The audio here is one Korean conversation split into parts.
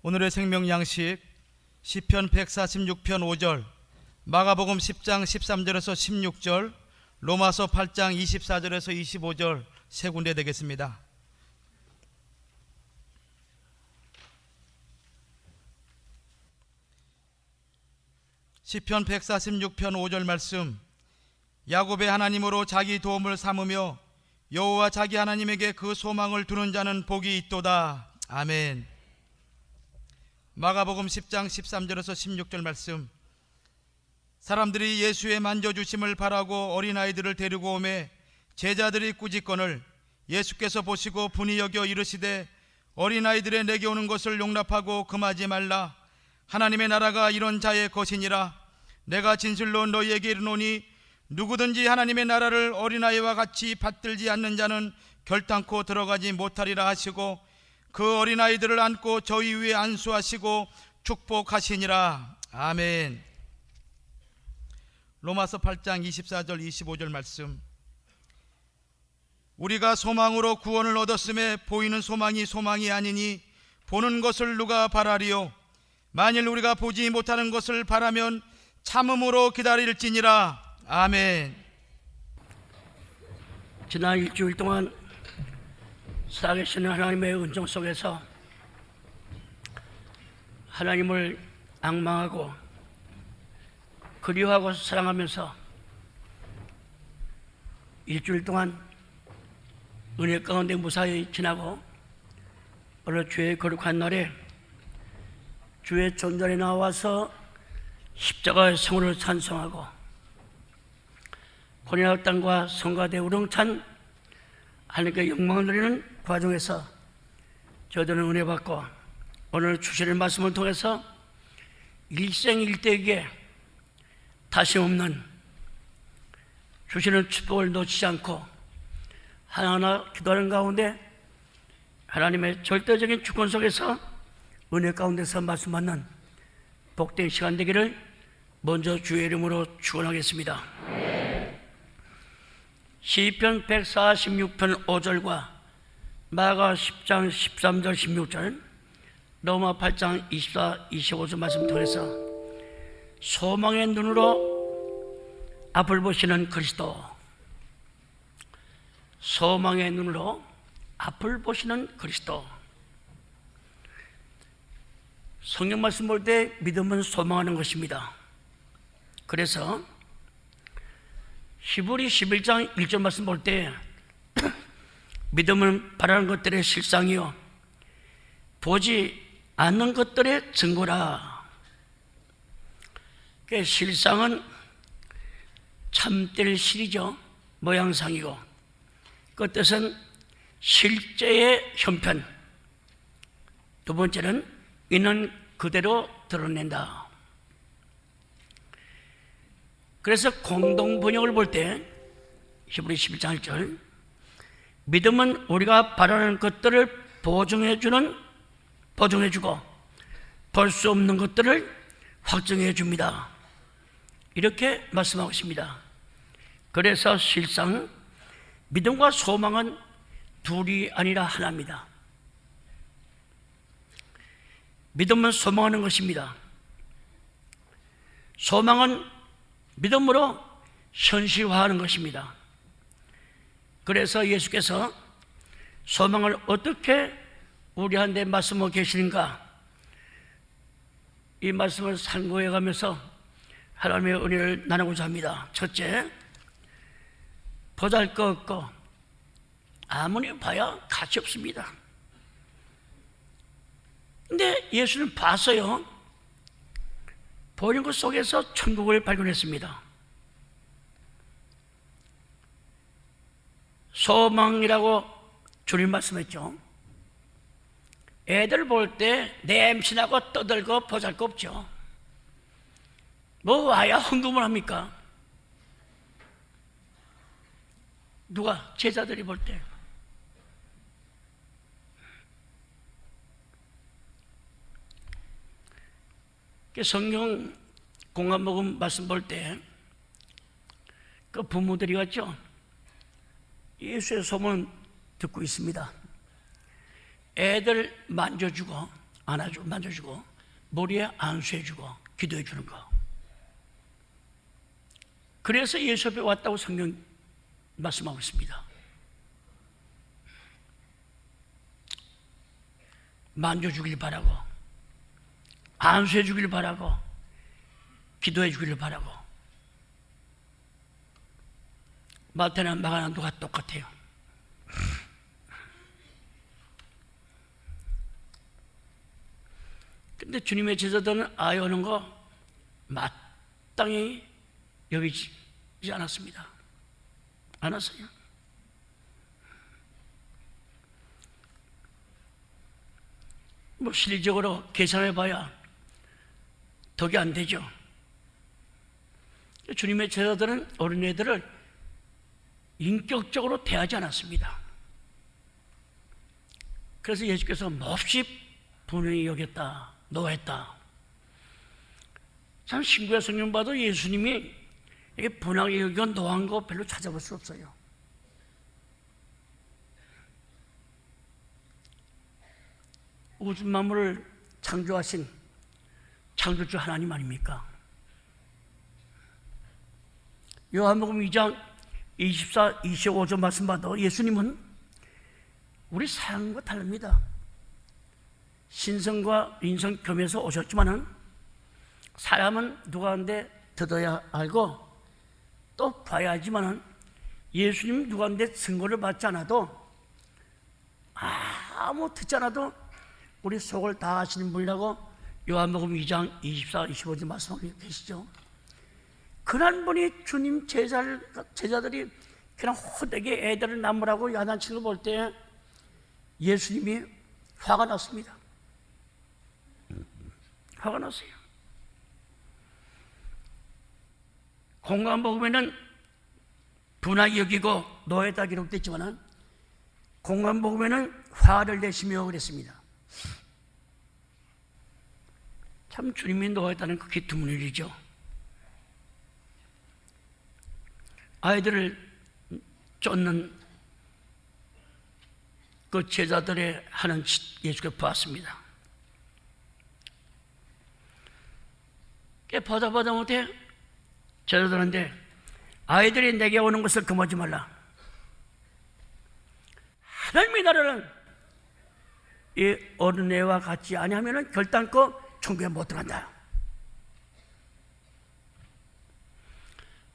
오늘의 생명 양식 시편 146편 5절, 마가복음 10장 13절에서 16절, 로마서 8장 24절에서 25절 세 군데 되겠습니다. 시편 146편 5절 말씀, 야곱의 하나님으로 자기 도움을 삼으며 여호와 자기 하나님에게 그 소망을 두는 자는 복이 있도다. 아멘. 마가복음 10장 13절에서 16절 말씀, 사람들이 예수의 만져주심을 바라고 어린아이들을 데리고 오매 제자들이 꾸짖거늘 예수께서 보시고 분이 여겨 이르시되 어린아이들의 내게 오는 것을 용납하고 금하지 말라. 하나님의 나라가 이런 자의 것이니라. 내가 진실로 너희에게 이르노니 누구든지 하나님의 나라를 어린아이와 같이 받들지 않는 자는 결단코 들어가지 못하리라 하시고 그 어린아이들을 안고 저희 위에 안수하시고 축복하시니라. 아멘. 로마서 8장 24절 25절 말씀, 우리가 소망으로 구원을 얻었음에 보이는 소망이 소망이 아니니 보는 것을 누가 바라리요. 만일 우리가 보지 못하는 것을 바라면 참음으로 기다릴지니라. 아멘. 지난 일주일 동안 살아계시는 하나님의 은총 속에서 하나님을 앙망하고 그리워하고 사랑하면서 일주일 동안 은혜 가운데 무사히 지나고 오늘 주의 거룩한 날에 주의 존전에 나와서 십자가의 성을 찬송하고 고린도 땅과 성가대 우렁찬 하나님께 영광을 드리는 과정에서 저들은 은혜 받고 오늘 주시는 말씀을 통해서 일생일대에게 다시없는 주시는 축복을 놓치지 않고 하나하나 기도하는 가운데 하나님의 절대적인 주권 속에서 은혜 가운데서 말씀 받는 복된 시간 되기를 먼저 주의 이름으로 축원하겠습니다. 시편 146편 5절과 마가 10장 13절 16절, 로마 8장 24, 25절 말씀 통해서 소망의 눈으로 앞을 보시는 그리스도, 소망의 눈으로 앞을 보시는 그리스도. 성경 말씀 볼 때 믿음은 소망하는 것입니다. 그래서 히브리 11장 1절 말씀 볼 때 믿음은 바라는 것들의 실상이요 보지 않는 것들의 증거라. 그 실상은 참될 실이죠. 모양상이고 그 뜻은 실제의 형편. 두 번째는 있는 그대로 드러낸다. 그래서 공동 번역을 볼 때 히브리 11장 1절, 믿음은 우리가 바라는 것들을 보증해주고 볼 수 없는 것들을 확증해 줍니다. 이렇게 말씀하고 있습니다. 그래서 실상 믿음과 소망은 둘이 아니라 하나입니다. 믿음은 소망하는 것입니다. 소망은 믿음으로 현실화하는 것입니다. 그래서 예수께서 소망을 어떻게 우리한테 말씀하고 계시는가, 이 말씀을 상고해 가면서 하나님의 은혜를 나누고자 합니다. 첫째, 보잘것없고 아무리 봐야 가치 없습니다. 근데 예수는 봤어요. 보는 것 속에서 천국을 발견했습니다. 소망이라고 주님 말씀했죠. 애들 볼 때 냄새나고 떠들고 보잘것없죠. 뭐 와야 헌금을 합니까? 누가? 제자들이 볼 때. 성경 공감복음 말씀 볼 때 그 부모들이 갔죠. 예수의 소문 듣고 있습니다. 애들 만져주고 안아주고 만져주고 머리에 안수해주고 기도해주는 거. 그래서 예수 앞에 왔다고 성경 말씀하고 있습니다. 만져주길 바라고, 안수해주길 바라고, 기도해주길 바라고. 마태나 마가나 누가 똑같아요. 근데 주님의 제자들은 아이 오는 거 마땅히 여기지 않았습니다. 않았어요. 뭐 실질적으로 계산해 봐야 덕이 안 되죠. 주님의 제자들은 어린애들을 인격적으로 대하지 않았습니다. 그래서 예수께서 몹시 분명히 여겼다, 노했다. 참 신구약 성경 봐도 예수님이 이게 분하게 여기고 노한 거 별로 찾아볼 수 없어요. 우주 만물을 창조하신 창조주 하나님 아닙니까? 요한복음 2장 24, 25절 말씀 봐도 예수님은 우리 사람과 다릅니다. 신성과 인성 겸해서 오셨지만은 사람은 누구한테 듣어야 알고 또 봐야 하지만은 예수님 누구한테 증거를 받지 않아도 아무 듣지 않아도 우리 속을 다 아시는 분이라고 요한복음 2장 24, 25절 말씀하고 계시죠. 그런 분이 주님 제자들이 그냥 호되게 애들을 나무라고 야단치는 걸 볼 때 예수님이 화가 났습니다. 화가 났어요. 공관복음에는 분하게 여기고 노예다 기록됐지만 공관복음에는 화를 내시며 그랬습니다. 참 주님이 노예다는 극히 드문 일이죠. 아이들을 쫓는 그 제자들의 하는 짓 예수가 보았습니다. 보다 못해 제자들한테 아이들이 내게 오는 것을 금하지 말라. 하나님의 나라는 이 어린애와 같이 아니하면 결단코 천국에 못 들어간다.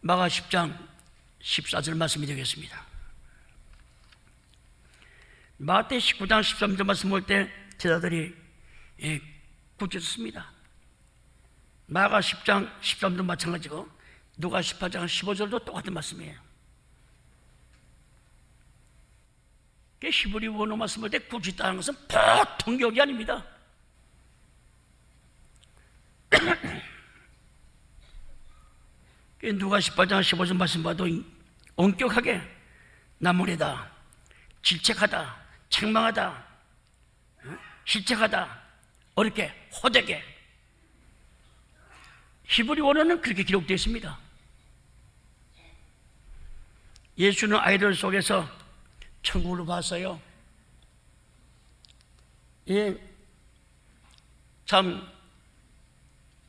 마가 10장 14절 말씀이 되겠습니다. 마태 19장 13절 말씀 볼 때 제자들이 굳혔습니다. 마가 10장 13절 마찬가지고 누가 18장 15절도 똑같은 말씀이에요. 히브리 원어 말씀 볼 때 굳혔다는 것은 보통 격이 아닙니다. 누가 18장 15절 말씀 봐도 엄격하게 나무래다, 질책하다, 책망하다, 실책하다, 어렵게, 호되게. 히브리 원어는 그렇게 기록되어 있습니다. 예수는 아이들 속에서 천국을 봤어요. 참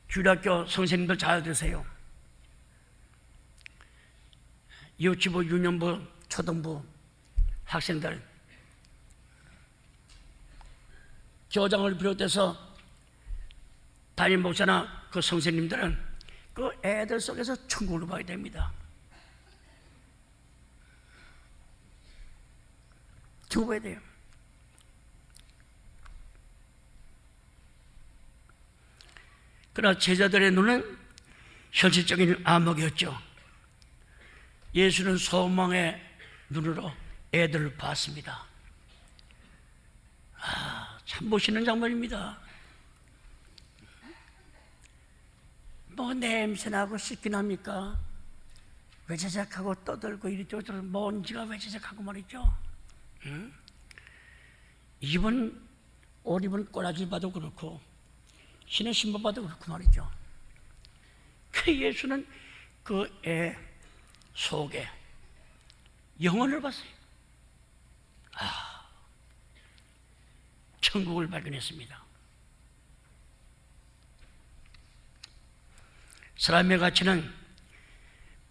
주일학교 선생님들 잘 들으세요. 유치부, 유년부, 초등부 학생들, 교장을 비롯해서 담임 목사나 그 선생님들은 그 애들 속에서 천국을 봐야 됩니다. 죽어야 돼요. 그러나 제자들의 눈은 현실적인 암흑이었죠. 예수는 소망의 눈으로 애들을 봤습니다. 참 멋있는 장면입니다. 뭐 냄새나고 씻긴 합니까? 외제작하고 떠들고 이리저리 먼지가 외제작하고 말이죠. 옷 입은 꼬라지 봐도 그렇고 신은 신발 봐도 그렇고 말이죠. 그 예수는 그 애 속에 영혼을 봤어요. 천국을 발견했습니다. 사람의 가치는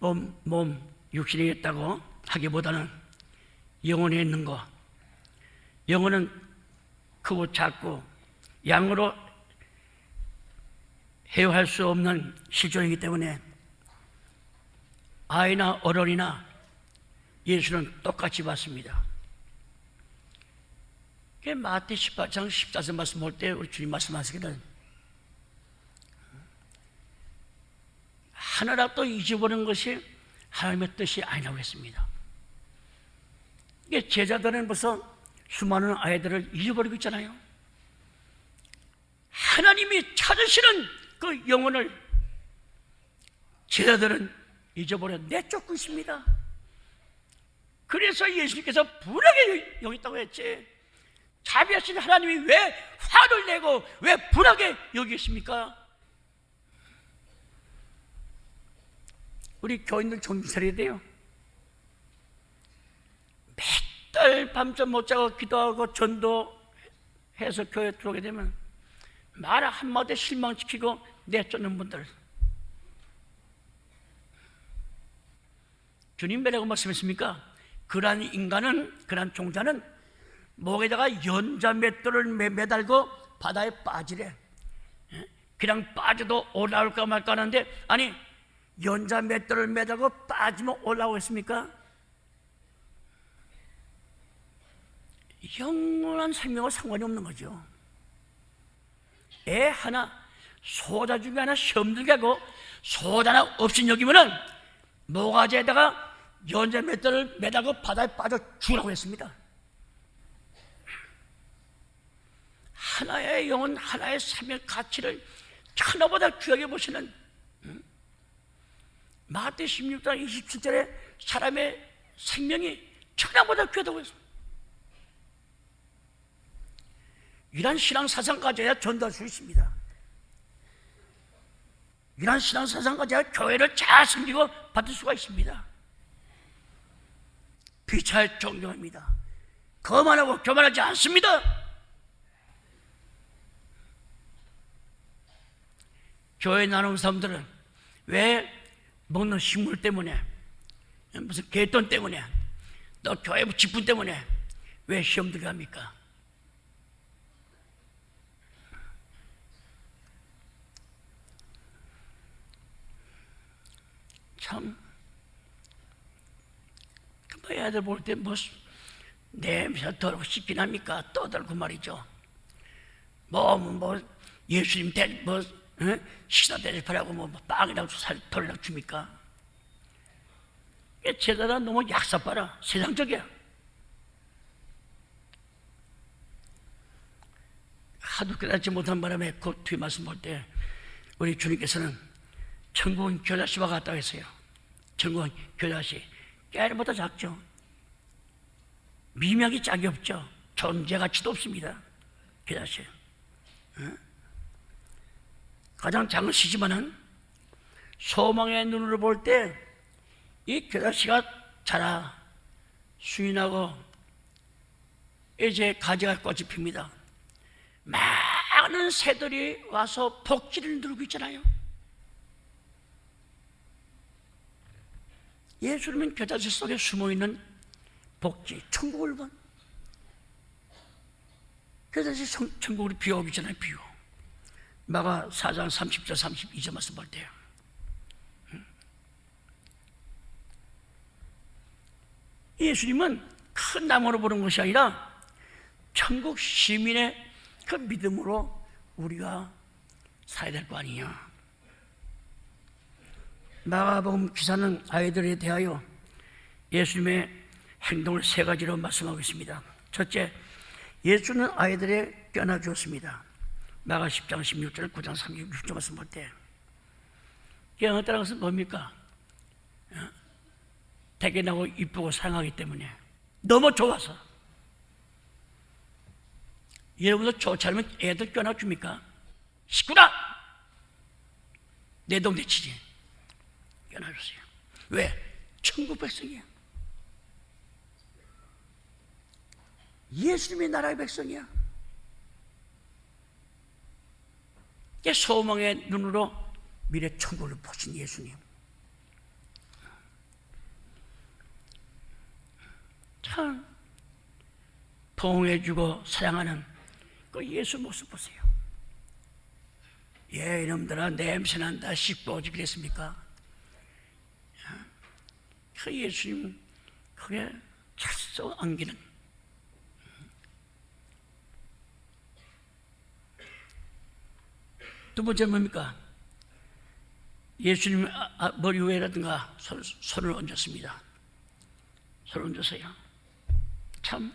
몸 육신에 있다고 하기보다는 영혼에 있는 거, 영혼은 크고 작고 양으로 헤어할 수 없는 실존이기 때문에 아이나 어른이나 예수는 똑같이 받습니다. 마태 18장 14절 말씀 볼 때 우리 주님 말씀하시기를 하나라도 잊어버리는 것이 하나님의 뜻이 아니라고 했습니다. 이게 제자들은 벌써 수많은 아이들을 잊어버리고 있잖아요. 하나님이 찾으시는 그 영혼을 제자들은 잊어버려 내쫓고 있습니다. 그래서 예수님께서 분하게 여겼다고 했지. 자비하신 하나님이 왜 화를 내고 왜 분하게 여기겠습니까? 우리 교인들 정신 차려야 돼요. 매달 밤잠 못 자고 기도하고 전도해서 교회에 들어오게 되면 말 한마디 실망시키고 내쫓는 분들, 주님 뭐라고 말씀했습니까? 그러한 인간은, 그러한 종자는 목에다가 연자 맷돌을 매달고 바다에 빠지래. 그냥 빠져도 올라올까 말까 하는데, 아니 연자 맷돌을 매달고 빠지면 올라오겠습니까? 영원한 생명과 상관이 없는 거죠. 애 하나, 소자 중에 하나 시험 들게 하고 소자 하나 없인 여기면은 모가지에다가 연자 맷돌을 매달고 바다에 빠져 죽으라고 했습니다. 하나의 영혼, 하나의 삶의 가치를 천하보다 귀하게 보시는 마태 16장 27절에 사람의 생명이 천하보다 귀하다고 했습니다. 이런 신앙사상 가져야 전도할 수 있습니다. 이런 신앙사상 가져야 교회를 잘 섬기고 받을 수가 있습니다. 피차에 존경합니다. 거만하고 교만하지 않습니다. 교회 나오는 사람들은 왜 먹는 식물 때문에, 무슨 개돈 때문에, 또 교회 직분 때문에 왜 시험 들게 합니까? 참, 애들 볼 때 뭐 냄새 더럽고 씹긴 합니까? 떠들고 말이죠. 뭐 예수님 식사 대접하라고 뭐 빵이라고 털이라고 줍니까? 제자들은 너무 약삭봐라, 세상적이야. 하도 깨닫지 못한 바람에 그 뒤에 말씀 볼 때 우리 주님께서는 천국은 겨자씨와 같다고 했어요. 천국은 겨자씨, 깨알보다 작죠. 미명이 짝이 없죠. 존재 가치도 없습니다. 겨자씨. 가장 작은 시지만은 소망의 눈으로 볼 때 이 겨자씨가 자라 수인하고 이제 가지가 꽃이 핍니다. 많은 새들이 와서 복지를 누르고 있잖아요. 예수님은 겨자씨 속에 숨어있는 복지, 천국을 본 겨자씨 천국으로 비유하고 있잖아요. 비유. 마가 4장 30절 32절 말씀 볼 때요. 예수님은 큰 나무로 보는 것이 아니라 천국 시민의 그 믿음으로 우리가 살아야 될 거 아니냐. 마가복음 기사는 아이들에 대하여 예수님의 행동을 세 가지로 말씀하고 있습니다. 첫째, 예수는 아이들에 껴안아 주었습니다. 마가 10장 16절 9장 36절 말씀 볼 때 껴안았다는 것은 뭡니까? 되게 나고 이쁘고 사랑하기 때문에, 너무 좋아서. 여러분도 좋지 않으면 애들 껴안아 줍니까? 시끄라! 내 동네 치지. 껴안아 주세요. 왜? 천국 백성이야. 예수님이 나라의 백성이야. 소망의 눈으로 미래 천국을 보신 예수님. 참 포옹해주고 사랑하는 그 예수 모습 보세요. 예, 이놈들아 냄새난다 씹고 오지 그랬습니까? 그 예수님 그게 찰썩 안기는. 두 번째 뭡니까? 예수님 머리 위에라든가 손을 얹었습니다. 손을 얹으세요. 참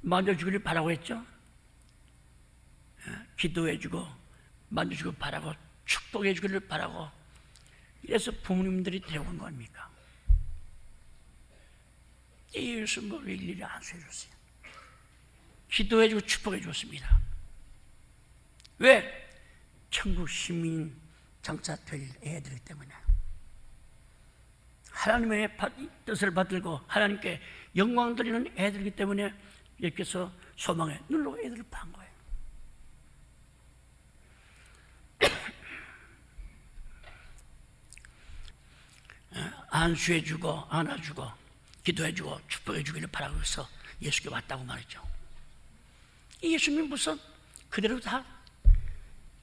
만져주기를 바라고 했죠. 기도해주고 만져주고 바라고 축복해주기를 바라고. 그래서 부모님들이 데려온 거 아닙니까? 예수 머리 일일이 안수해줬어요. 기도해주고 축복해줬습니다. 왜? 천국 시민 장차 될 애들이기 때문에. 하나님의 뜻을 받들고 하나님께 영광 드리는 애들이기 때문에 예수께서 소망의 눈으로 애들을 판 거예요. 안수해주고 안아주고 기도해주고 축복해주기를 바라고 해서 예수께 왔다고 말했죠. 예수님 무슨 그대로 다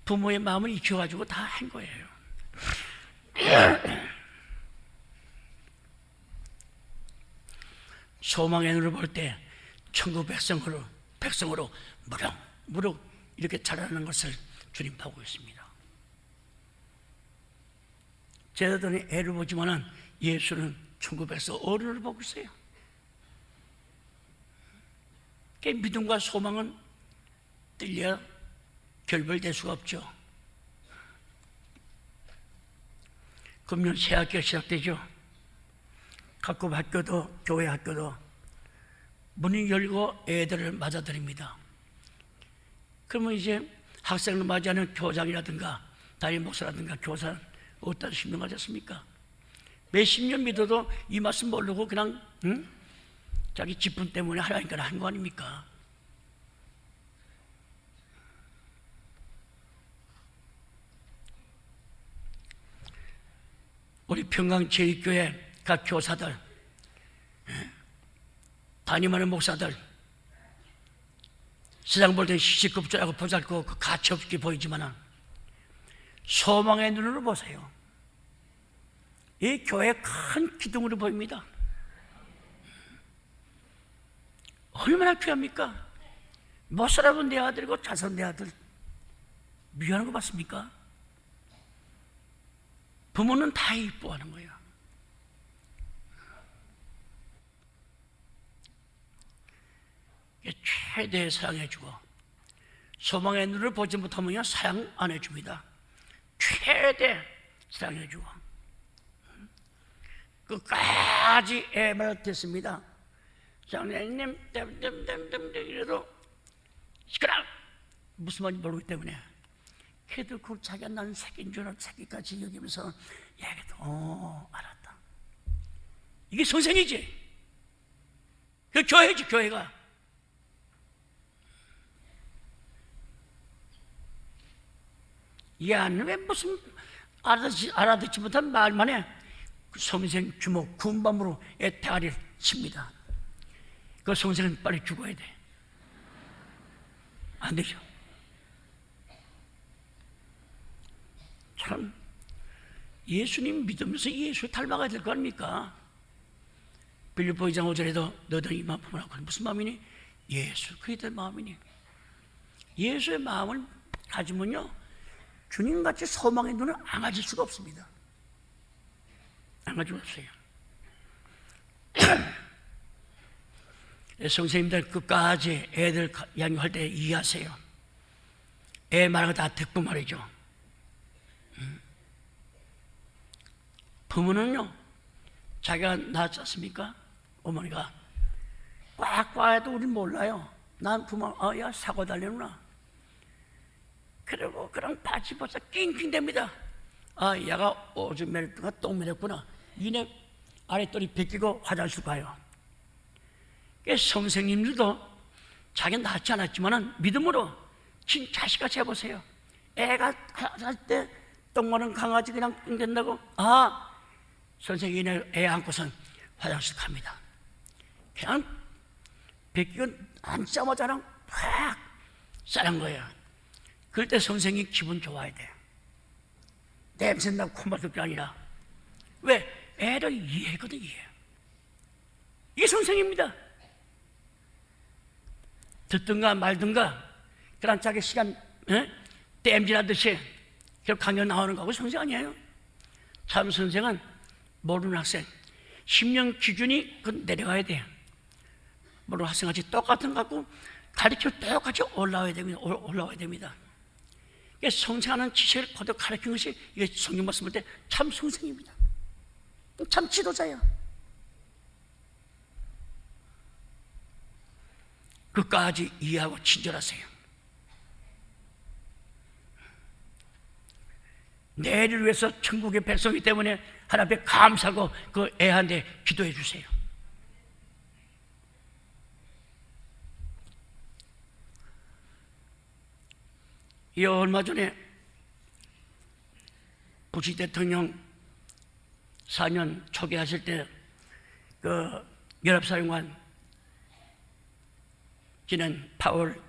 부모의 마음을 익혀가지고 다 한 거예요. 소망의 눈을 볼 때 천국 백성으로 무럭무럭 이렇게 자라는 것을 주님 보고 있습니다. 제자들은 애를 보지만은 예수는 천국 백성 어른을 보고 있어요. 그 믿음과 소망은 뜰려 결별될 수가 없죠. 금년 새 학기가 시작되죠. 각급 학교도 교회 학교도 문이 열고 애들을 맞아들입니다. 그러면 이제 학생을 맞이하는 교장이라든가 담임 목사라든가 교사는 어디다 신명하지 않습니까? 몇십 년 믿어도 이 말씀 모르고 그냥 자기 직분 때문에 하나님께나 한 거 아닙니까? 우리 평강제일교회 각 교사들, 담임하는 목사들, 세상 볼 때 시시급조하고 보잘것 없고 가치없게 보이지만 소망의 눈으로 보세요. 이 교회 큰 기둥으로 보입니다. 얼마나 귀합니까? 못 살아본 내 아들이고 자손 내 아들 미워하는 거 맞습니까? 부모는 다 이뻐하는 거예요. 최대 사랑해주고 소망의 눈을 보지 못하면 사랑 안 해줍니다. 최대 사랑해주고 끝까지 애말 듣습니다. 장례님 이래도 시끄러 무슨 말인지 모르기 때문에 걔도 그 자기가 난 새끼인 줄 알고 새끼까지 여기면서 얘기도 알았다. 이게 선생이지. 그 교회지 교회가. 얘는 왜 무슨 알아듣지 못한 말만 해. 그 선생 주먹 군밤으로 애 대가리를 칩니다. 그 선생은 빨리 죽어야 돼. 안 되죠. 참 예수님 믿으면서 예수 닮아가야 될 거 아닙니까? 빌립보 2장 5절에도 너도 이 마음 품으라고. 무슨 마음이니? 예수 그리스도의 마음이니. 예수의 마음을 가지면요 주님같이 소망의 눈을 안 가질 수가 없습니다. 안 가지고 없어요. 선생님들 끝까지 애들 양육할 때 이해하세요. 애 말하는 거 다 듣고 말이죠. 부모는요 자기가 낳았지 않습니까? 어머니가 꽉꽉 해도 우린 몰라요. 난 부모 야 사고 달려누나. 그리고 그냥 바지 벗어 낑낑댑니다. 얘가 오줌 매렸구나 똥 매렸구나. 이내 아랫돌이 벗기고 화장실 가요. 선생님들도 자기는 낳지 않았지만 믿음으로 자식같이 해보세요. 애가 할 때 똥 마른 강아지 그냥 땡긴다고? 아, 선생님이 애 안고선 화장실 갑니다. 그냥 베끼고 앉자마자 그냥 팍 싸는 거예요. 그럴 때 선생님이 기분 좋아야 돼. 냄새 나고 콧물 게 아니라. 왜? 애를 이해하거든, 이해. 이게 선생입니다. 듣든가 말든가 그런 자기 시간 땜질하듯이 강연 나오는 거하고 선생 아니에요. 참 선생은 모르는 학생 10년 기준이 내려가야 돼요. 모르는 학생같이 똑같은 거 갖고 가르쳐 똑같이 올라와야 됩니다. 성생하는 지식을 거듭 가르치는 것이 이게 성경 말씀 볼 때 참 선생입니다. 참 지도자예요. 끝까지 이해하고 친절하세요. 내일을 위해서 천국의 백성이기 때문에 하나님 앞에 감사하고 그 애한테 기도해 주세요. 이 얼마 전에 부시 대통령 4년 초기하실 때 그 연합사령관 지낸 파월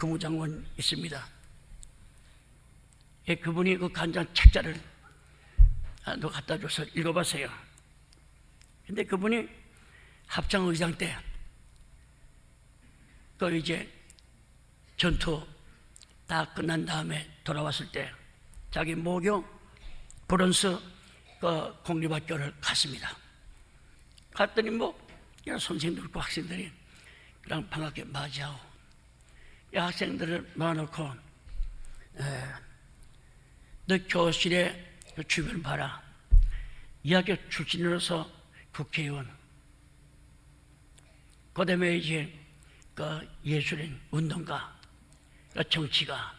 국무장관 있습니다. 그분이 그 간장 책자를 갖다 줘서 읽어봤어요. 근데 그분이 합창의장 때 그 이제 전투 다 끝난 다음에 돌아왔을 때 자기 모교 브런스 그 공립학교를 갔습니다. 갔더니 여러 선생님들 과 학생들이 그냥 반갑게 맞이하고 이 학생들을 모아놓고 너 교실에 그 주변 봐라. 이 학교 출신으로서 국회의원, 그 다음에 이제 그 예술인, 운동가, 그 정치가,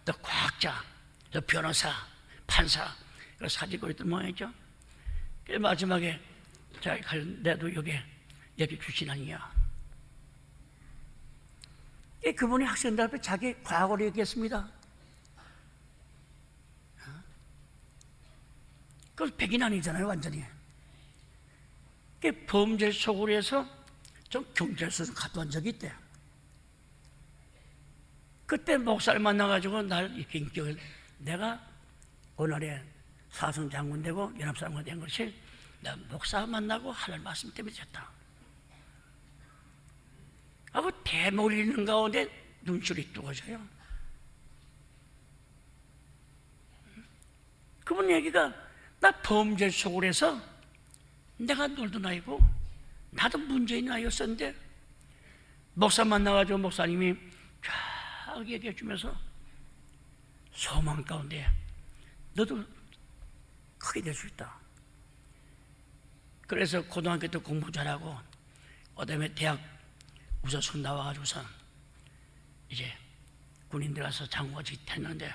또 과학자, 또 변호사, 판사, 그 사직거리들 모양이죠. 그 마지막에 자기 내도 여기 출신 아니냐. 그분이 학생들 앞에 자기 과거를 얘기했습니다. 그건 백인 아니잖아요, 완전히. 범죄 속으로 해서 좀 경찰서 가둬한 적이 있대요. 그때 목사를 만나가지고 날 이렇게 인격을, 내가 오늘의 사성장군 되고 연합사령관 된 것이 나 목사 만나고 하늘 말씀 때문에 됐다. 하고 대목을 읽는 가운데 눈줄이 뜨거져요. 그분 얘기가 나 범죄 속으로 해서 내가 놀던 아이고 나도 문제인 아이였었는데 목사 만나가지고 목사님이 쫙 얘기해 주면서 소망 가운데 너도 크게 될 수 있다. 그래서 고등학교 때 공부 잘하고 그다음에 대학 우수수 나와가지고서 이제 군인 들어가서 장관직 했는데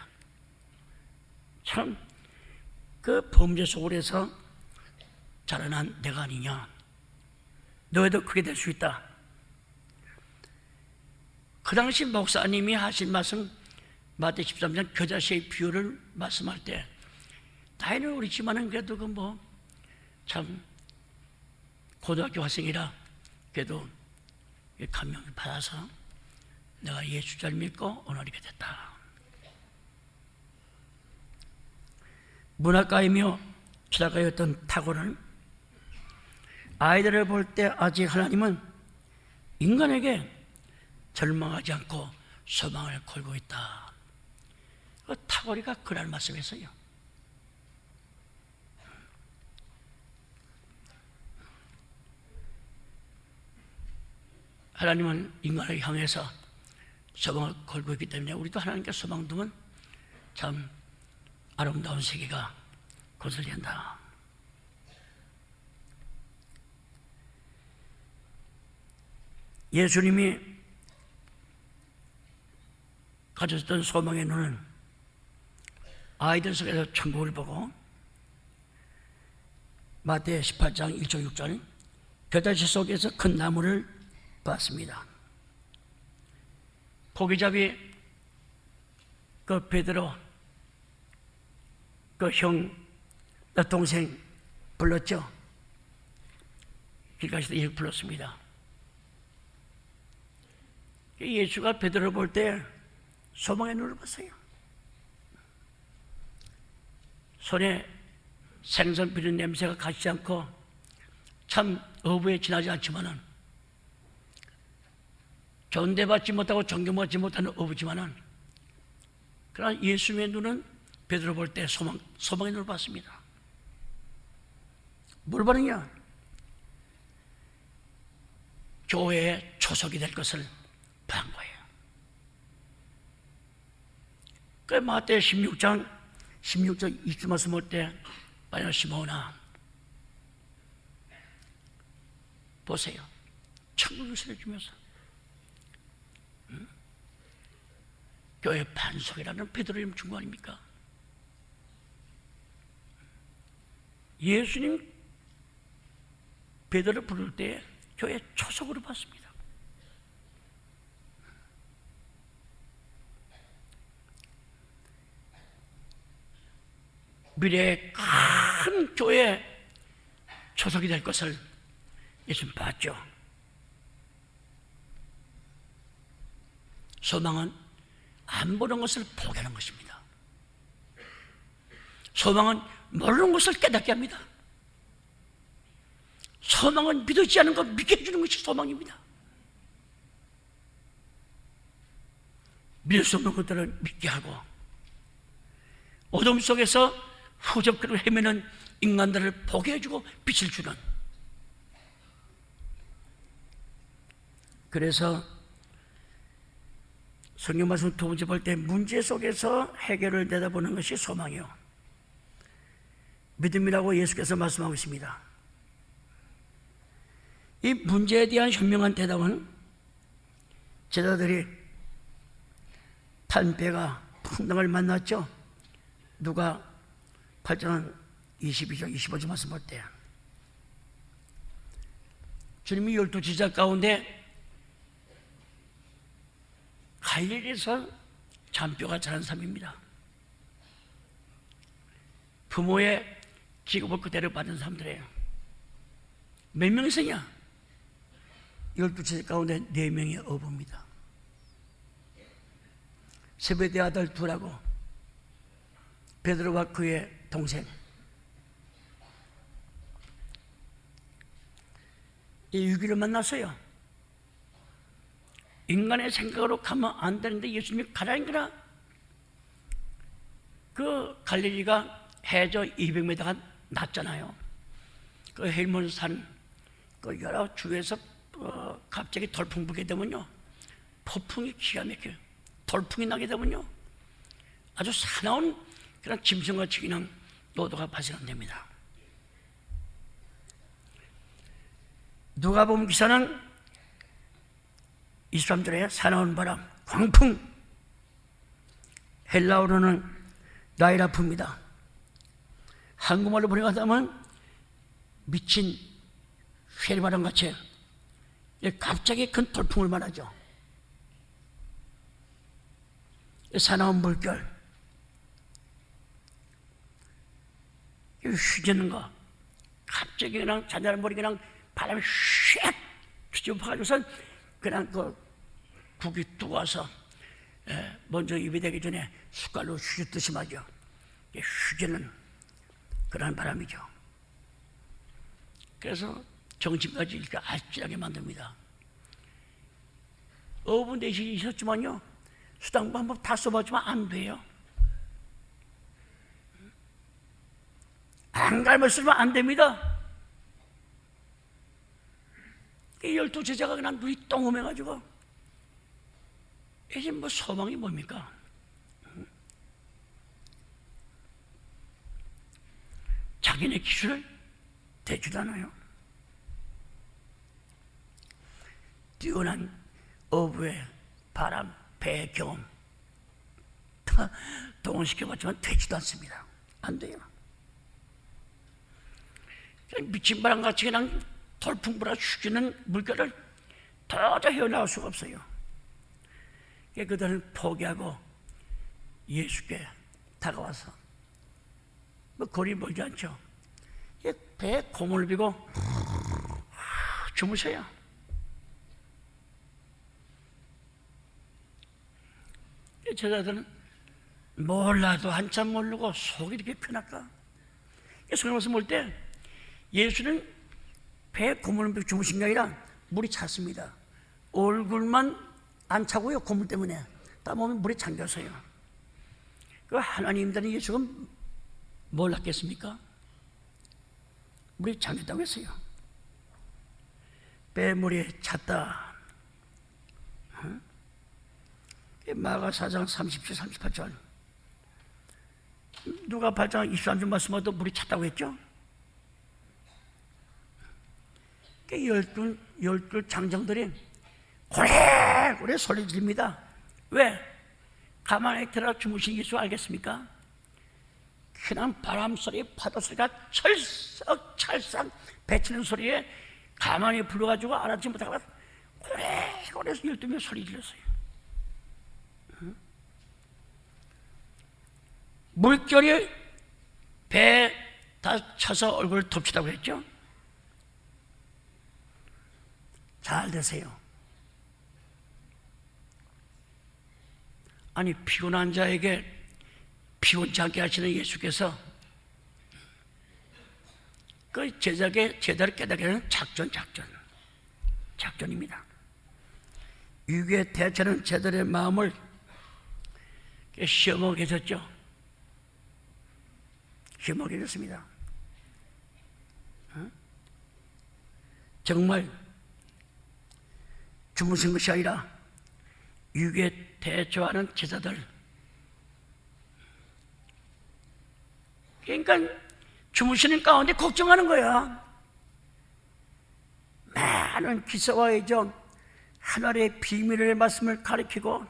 참 그 범죄 속으로 해서 자라난 내가 아니냐. 너희도 크게 될 수 있다. 그 당시 목사님이 하신 말씀 마태 13장 겨자씨의 비유를 말씀할 때 나이는 어리지만은 그래도 참 고등학교 학생이라 그래도 감명을 받아서 내가 예수 잘 믿고 오늘 이렇게 됐다. 문학가이며 철학가였던 타고는 아이들을 볼 때 아직 하나님은 인간에게 절망하지 않고 소망을 걸고 있다. 타고리가 그날 말씀했어요. 하나님은 인간을 향해서 소망을 걸고 있기 때문에 우리도 하나님께 소망 두면 참 아름다운 세계가 거슬린다. 예수님이 가졌던 소망의 눈은 아이들 속에서 천국을 보고 마태 18장 1절 6절 겨자씨 속에서 큰 나무를 봤습니다. 고기잡이 그 베드로 그 형, 동생 불렀죠. 길가에서 예수 불렀습니다. 예수가 베드로를 볼 때 소망의 눈을 봤어요. 손에 생선 비린 냄새가 가시지 않고 참 어부에 지나지 않지만은, 존대받지 못하고 존경받지 못하는 어부지만은, 그러나 예수님의 눈은 베드로 볼 때 소망의 눈을 봤습니다. 뭘 봤느냐? 교회의 초석이 될 것을 본 거예요. 그 마태 16장 20절 말씀 볼 때, 만약 시몬아 보세요. 천국을 세워주면서 교회 반석이라는 베드로 이름 준 거 아닙니까? 예수님 베드로를 부를 때 교회 초석으로 봤습니다. 미래의 큰 교회 초석이 될 것을 예수님 봤죠. 소망은 안 보는 것을 보게 하는 것입니다. 소망은 모르는 것을 깨닫게 합니다. 소망은 믿어지지 않은 것 믿게 해주는 것이 소망입니다. 믿을 수 없는 것들을 믿게 하고, 어둠 속에서 후적들을 헤매는 인간들을 보게 해주고 빛을 주는, 그래서 성경 말씀 두 번째 볼 때 문제 속에서 해결을 내다보는 것이 소망이요, 믿음이라고 예수께서 말씀하고 있습니다. 이 문제에 대한 현명한 대답은 제자들이 탄 배가 풍랑을 만났죠. 누가 8장 22절 25절 말씀 볼 때, 주님이 12제자 가운데 갈릴리에서 잔뼈가 자란 사람입니다. 부모의 직업을 그대로 받은 사람들이에요. 몇 명이서냐? 12제자 가운데 4명의 어부입니다. 세베대 아들 둘하고 베드로와 그의 동생, 이 위기를 만났어요. 인간의 생각으로 가면 안 되는데 예수님이 가라니까, 그 갈릴리가 해저 200m가 낮잖아요. 그 헬몬산 그 여러 주에서 갑자기 돌풍 불게 되면요, 폭풍이 기가 막혀요. 돌풍이 나게 되면요, 아주 사나운 그런 짐승같이 그냥 노도가 발생됩니다. 누가복음 기사는 23절에 사나운 바람, 광풍, 헬라어로는 라이라프입니다. 한국말로 번역하자면 미친 쉐리바람같이 갑자기 큰 돌풍을 말하죠. 사나운 물결, 휘저는 거, 갑자기 그냥 잔잔한 머리 그냥 바람이 휙 휘집어가지고서 그냥 그 국이 뚝 와서 먼저 입이 되기 전에 숟갈로 휘젓듯이 말이죠. 휘저는 그런 바람이죠. 그래서 정신까지 이렇게 아찔하게 만듭니다. 어부 넷이 있었지만요, 수당 방법 다 써봤지만 안 돼요. 안갈을 쓰면 안 됩니다. 12제자가 그냥 눈이 똥엄해가지고, 이제 뭐 소망이 뭡니까? 자기네 기술을 대주도 않아요. 뛰어난 어부의 바람, 배의 경험 다 동원시켜봤지만 되지도 않습니다. 안 돼요. 그냥 미친 바람같이 그냥 돌풍 불어 휘지는 물결을 도저히 헤어나올 수가 없어요. 그들은 포기하고 예수께 다가와서 뭐 거리 멀지 않죠. 배에 고문을 비고 주무셔요. 제자들은 몰라도 한참 모르고 속이 이렇게 편할까? 성경 말씀 볼 때 예수는 배에 고문을 비고 주무신 게 아니라 물이 찼습니다. 얼굴만 안 차고요, 고문 때문에. 따보면 물에 잠겨서요. 그 하나님들은 예수가 몰랐겠습니까? 물이 잠겼다고 했어요. 배물에 찼다. 마가 4장 37, 38절. 누가 8장 23절 말씀하도 물이 찼다고 했죠? 열두 장정들이 고래고래 소리 지릅니다. 왜? 가만히 들어 주무신 예수 알겠습니까? 그냥 바람 소리, 파도 소리가 찰싹 배치는 소리에 가만히 불러가지고 알아듣지 못하고 고래고래 12명 소리 질렀어요. 물결이 배에 다 차서 얼굴을 덮치다고 했죠? 잘 되세요. 아니, 피곤한 자에게 피곤치 않게 하시는 예수께서 그 제자를 깨닫게 하는 작전입니다. 유괴 대처는 제자들의 마음을 시험하게 했었죠. 시험하게 됐습니다. 정말 주무신 것이 아니라 유괴 대처하는 제자들. 그러니까 주무시는 가운데 걱정하는 거야. 많은 기사와 예정, 하늘의 비밀의 말씀을 가리키고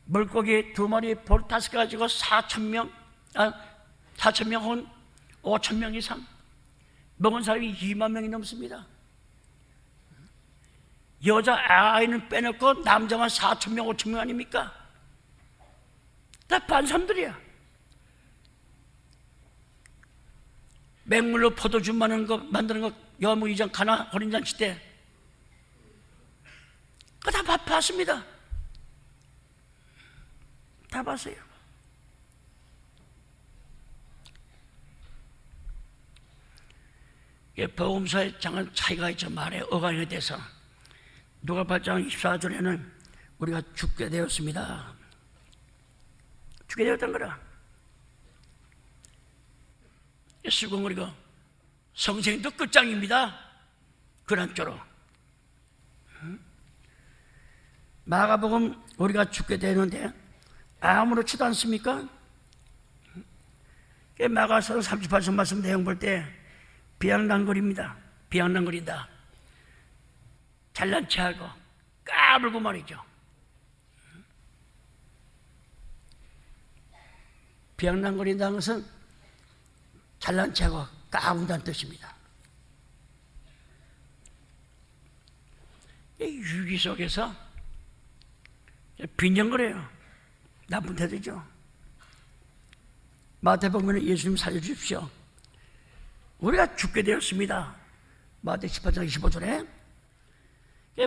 물고기 2마리, 볼 5개 가지고 4,000명 혹은 5,000명 이상 먹은 사람이 2만 명이 넘습니다. 여자 아이는 빼놓고 남자만 4,000명, 5,000명 아닙니까? 다 반삼들이야. 맹물로 포도주 만드는 거 여무 이장 가나 혼인잔치 때 그거 다 봤습니다. 다 봤어요. 복음서에 장은 차이가 있죠. 말의 어간에 대해서. 누가 8장 24절에는 우리가 죽게 되었습니다. 죽게 되었던 거라. 수공으리고 성생도 끝장입니다. 그란조로. 마가복음 우리가 죽게 되는데 아무렇지도 않습니까? 마가서 38절 말씀 내용 볼 때 비양난거립니다. 비양난거린다. 잘난 체하고 까불고 말이죠. 비양난거린다는 것은 잘난 체하고 까분다는 뜻입니다. 유기 속에서 빈정거려요. 나쁜 태도죠. 마태복음에 예수님 살려주십시오. 우리가 죽게 되었습니다. 마태 18장 25절에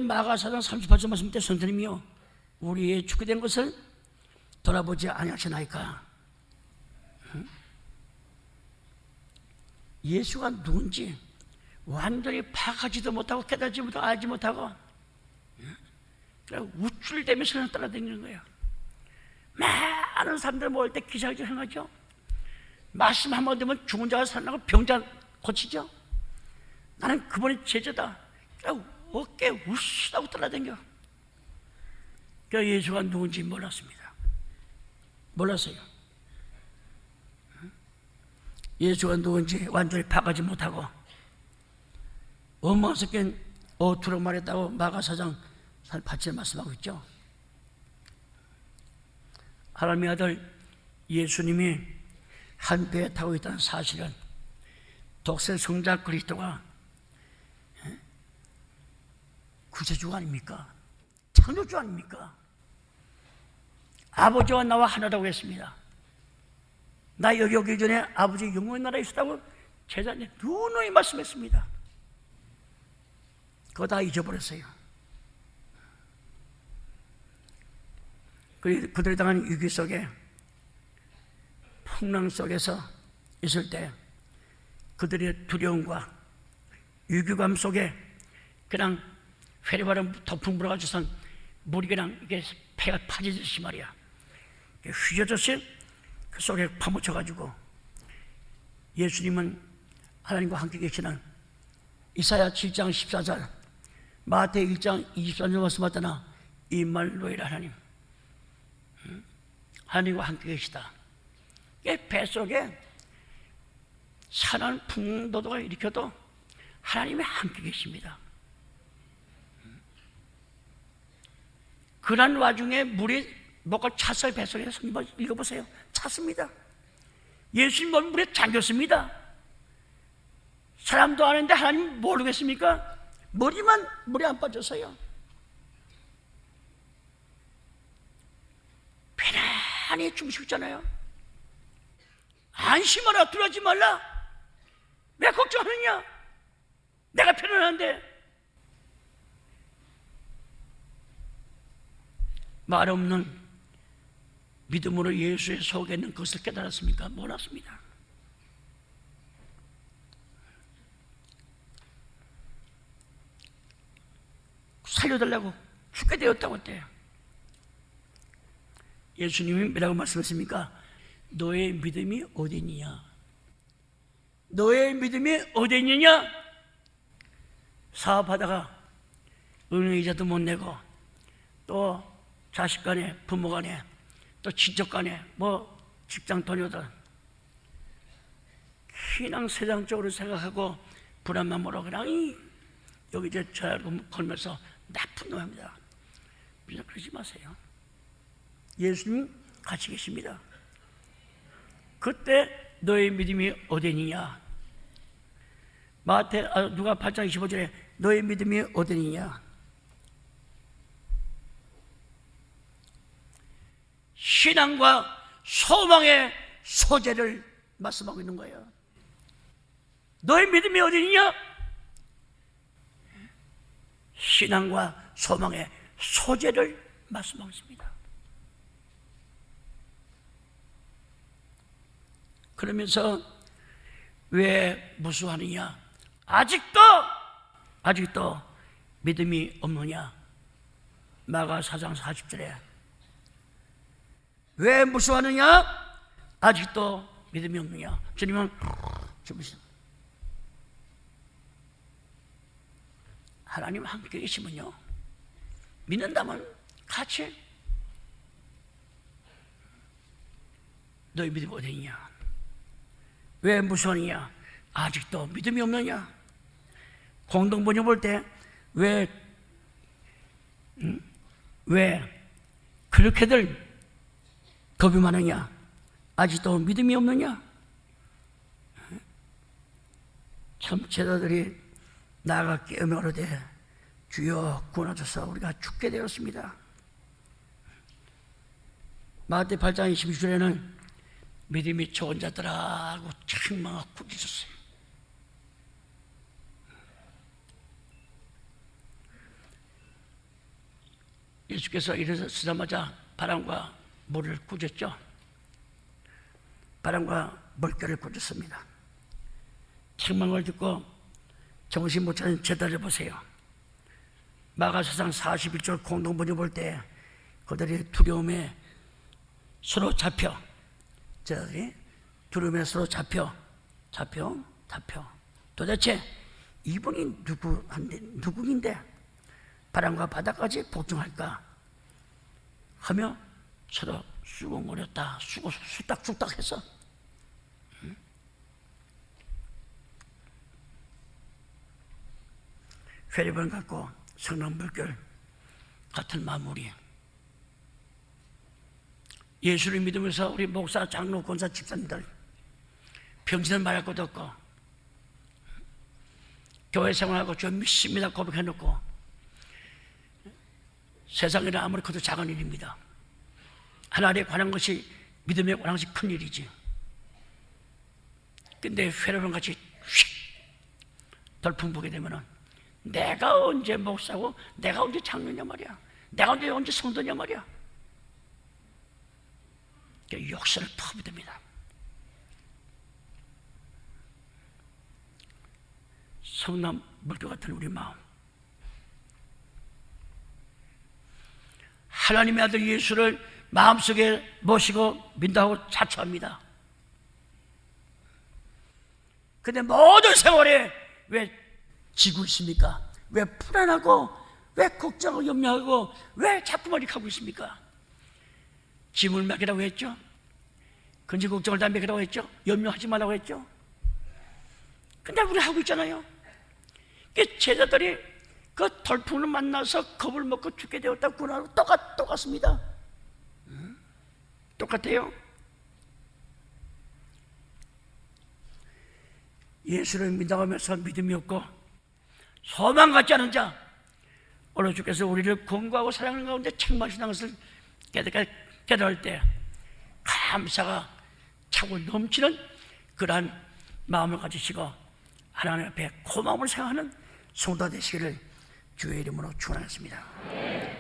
마가사장 38절 말씀 때 선생님이요 우리의 죽게 된 것을 돌아보지 아니하시나이까. 예수가 누군지 완전히 파악하지도 못하고 깨닫지 못하고 알지 못하고 우쭐대면서 그냥 따라다니는 거예요. 많은 사람들 모일 때 기사회견 행하죠. 말씀 한번 되면 죽은 자가 살아나고 병자 고치죠. 나는 그분의 제자다. 어깨 우스하고 따라다녀. 예수가 누군지 몰랐습니다. 몰랐어요. 예수가 누군지 완전히 파악하지 못하고 엉망스럽게 어투로 말했다고 마가사장 8절에 말씀하고 있죠. 하나님의 아들 예수님이 한 배에 타고 있다는 사실은 독생 성자 그리스도가 구세주가 아닙니까? 창조주 아닙니까? 아버지와 나와 하나라고 했습니다. 나 여기 오기 전에 아버지 영원의 나라에 있었다고 제자한테 누누이 말씀했습니다. 그거 다 잊어버렸어요. 그들이 당한 위기 속에, 풍랑 속에서 있을 때 그들의 두려움과 위기감 속에 그냥 회리바람 덮음 불어가지고선 물이 그냥 이게 배가 파지듯이 말이야, 휘저듯이 그 속에 파묻혀가지고 예수님은 하나님과 함께 계시는 이사야 7장 14절, 마태 1장 24절 말씀하잖아. 임마누엘 하나님, 하나님과 함께 계시다. 뱃속에 산한 풍도도가 일으켜도 하나님이 함께 계십니다. 그런 와중에 물이 뭐가 찼어요. 뱃속에. 성경 읽어보세요. 찼습니다. 예수님 몸이 물에 잠겼습니다. 사람도 아는데 하나님 모르겠습니까? 머리만 물에 안 빠졌어요. 편안히 주무시고 있잖아요. 안심하라, 두려워하지 말라. 왜 걱정하느냐? 내가 편안한데. 말 없는 믿음으로 예수의 속에 있는 것을 깨달았습니까? 몰랐습니다. 살려달라고 죽게 되었다고 했대요. 예수님이 뭐라고 말씀하십니까? 너의 믿음이 어디 있느냐? 너의 믿음이 어디 있느냐? 사업하다가 은행이자도 못 내고, 또 자식 간에, 부모 간에, 또 친척 간에, 뭐 직장 동료들 신앙 세상적으로 생각하고 불안만 몰아 그냥 여기저기 걸면서 나쁜 놈입니다. 그러지 마세요. 예수님 같이 계십니다. 그때 너의 믿음이 어디니냐? 누가 8장 25절에 너의 믿음이 어디니냐? 신앙과 소망의 소재를 말씀하고 있는 거예요. 너의 믿음이 어디냐? 신앙과 소망의 소재를 말씀하고 있습니다. 그러면서 왜 무수하느냐? 아직도 믿음이 없느냐? 마가 4장 40절에 왜 무수하느냐? 아직도 믿음이 없느냐? 주님은 주무신 하나님 함께 계시면요, 믿는다면 같이 너희 믿음이 어디 있냐? 왜 무서우느냐? 아직도 믿음이 없느냐? 공동번역 볼 때 왜 그렇게들 겁이 많으냐? 아직도 믿음이 없느냐? 참 제자들이 나아가 깨우며 그러되 주여 구원하소서, 우리가 죽게 되었습니다. 마태 8장 22절에는 믿음이 좋은 자들하고 책망하고 꾸짖었어요. 예수께서 일어서자마자 바람과 물을 꾸짖죠. 바람과 물결을 꾸짖습니다. 책망을 듣고 정신 못 차린 제자를 보세요. 마가사상 41절 공동번역 볼 때 그들이 두려움에 서로 잡혀, 제자들이 두려움에 서로 잡혀 도대체 이분이 누구인데 바람과 바다까지 복종할까 하며 서로 수고거렸다, 수닥수닥 해서 회리번 갖고 성령 물결 같은 마무리. 예수를 믿으면서 우리 목사, 장로, 권사, 집사님들 병신을 말할 것도 없고 교회 생활하고 저 믿습니다 고백해놓고 세상에는 아무리 커도 작은 일입니다. 하나님에 관한 것이, 믿음에 관한 것이 큰 일이지. 근데 회로는 같이 휙 돌풍 보게 되면은 내가 언제 목사고 내가 언제 장로냐 말이야. 내가 언제 성도냐 말이야. 욕설을 퍼부듭니다. 성남 물교 같은 우리 마음, 하나님의 아들 예수를 마음속에 모시고 믿는다고 자처합니다. 근데 모든 생활에 왜 지고 있습니까? 왜 불안하고 왜 걱정하고 염려하고 왜 자꾸만 이렇게 하고 있습니까? 짐을 맡기라고 했죠. 근심 걱정을 다 맡기라고 했죠. 염려하지 말라고 했죠. 근데 우리 하고 있잖아요. 제자들이 그 돌풍을 만나서 겁을 먹고 죽게 되었다고 그러고 똑같습니다. 똑같아요. 예수를 믿는다고 하면서 믿음이 없고 소망 갖지 않은 자, 오늘 주께서 우리를 권고하고 사랑하는 가운데 책망하시는 것을 깨달을 때 감사가 차고 넘치는 그러한 마음을 가지시고 하나님 앞에 고마움을 생각하는 성도 되시기를 주의 이름으로 축원하겠습니다.